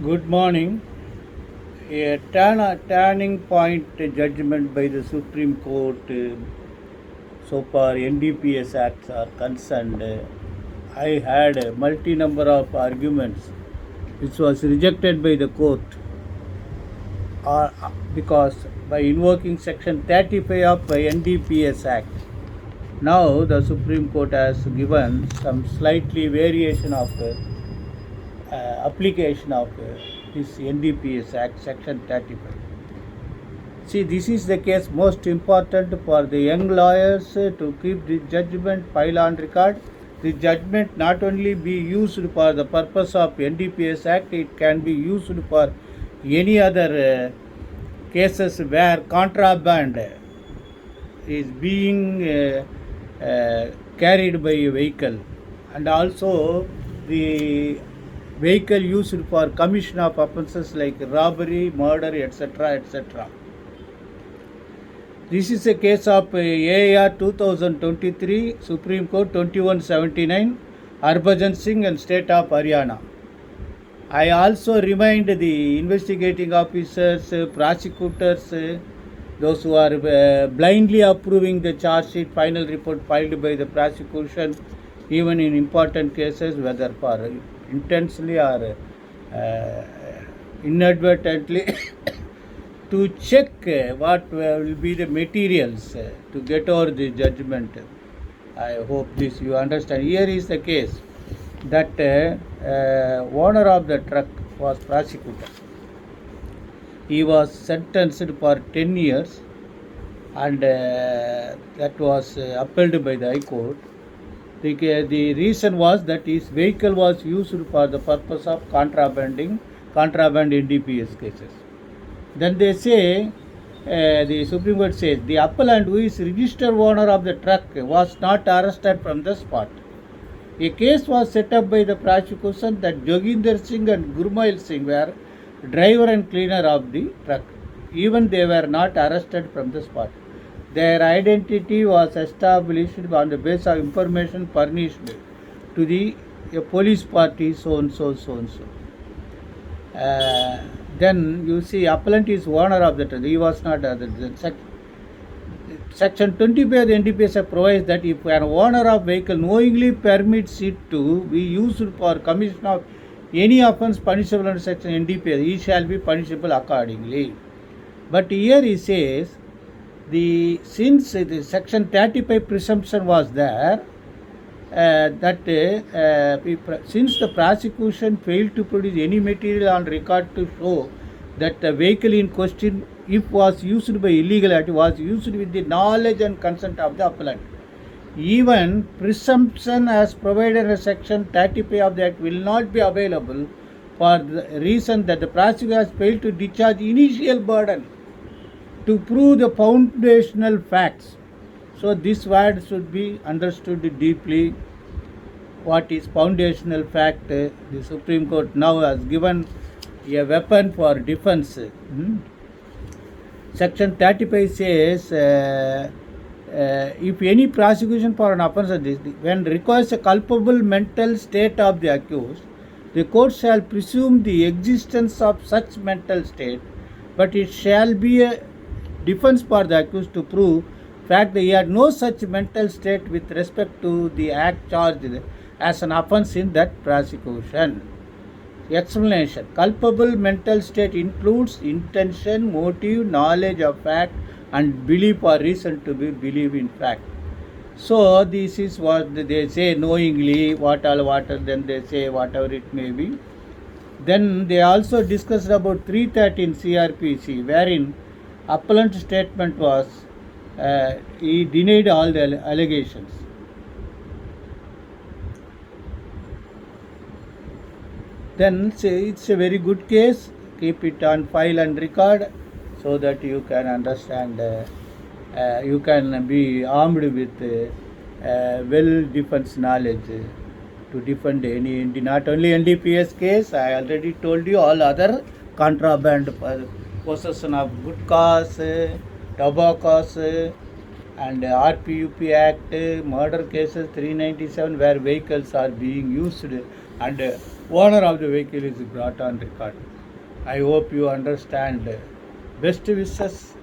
Good morning. A turning point judgment by the Supreme Court so far NDPS acts are concerned. I had a multi number of arguments which was rejected by the court because by invoking section 35 of the NDPS Act. Now the Supreme Court has given some slightly variation of application of this NDPS Act section 35. See, this is the case most important for the young lawyers to keep the judgment file on record. The judgment not only be used for the purpose of NDPS Act, it can be used for any other cases where contraband is being carried by a vehicle, and also the vehicle used for commission of offences like robbery, murder, etc., etc. This is a case of AR 2023, Supreme Court 2179, Harbhajan Singh and State of Haryana. I also remind the investigating officers, prosecutors, those who are blindly approving the charge sheet final report filed by the prosecution, even in important cases, whether for intensely or inadvertently, to check what will be the materials to get over the judgment. I hope this you understand. Here is the case that owner of the truck was prosecuted. He was sentenced for 10 years and that was upheld by the High Court. The reason was that his vehicle was used for the purpose of contraband NDPS cases. Then they say, the Supreme Court says, the appellant who is registered owner of the truck was not arrested from the spot. A case was set up by the prosecution that Joginder Singh and Gurmail Singh were driver and cleaner of the truck. Even they were not arrested from the spot. Their identity was established on the basis of information furnished to the police party so and so. Then you see appellant is owner of the truck. He was not Section 25 of the NDPS provides that if an owner of vehicle knowingly permits it to be used for commission of any offence punishable under Section NDPS, he shall be punishable accordingly. But here he says, since the Section 35 presumption was there, since the prosecution failed to produce any material on record to show that the vehicle in question, if was used by illegality, was used with the knowledge and consent of the appellant, even presumption as provided in Section 35 of the Act will not be available for the reason that the prosecutor has failed to discharge initial burden to prove the foundational facts. So this word should be understood deeply. What is foundational fact? The Supreme Court now has given a weapon for defense. Section 35 says, if any prosecution for an offence when requires a culpable mental state of the accused, the court shall presume the existence of such mental state, but it shall be a defense for the accused to prove fact that he had no such mental state with respect to the act charged as an offence in that prosecution. Explanation: culpable mental state includes intention, motive, knowledge of fact, and belief or reason to believe in fact. So this is what they say, knowingly, what then they say whatever it may be. Then they also discussed about 313 CRPC, wherein appellant statement was he denied all the allegations. Then it's a very good case. Keep it on file and record so that you can understand. You can be armed with well defense knowledge to defend any not only NDPS case. I already told you all other contraband possession of gutkhas, tobaccos, and RPUP Act, murder cases 397 where vehicles are being used and owner of the vehicle is brought on record. I hope you understand. Best wishes.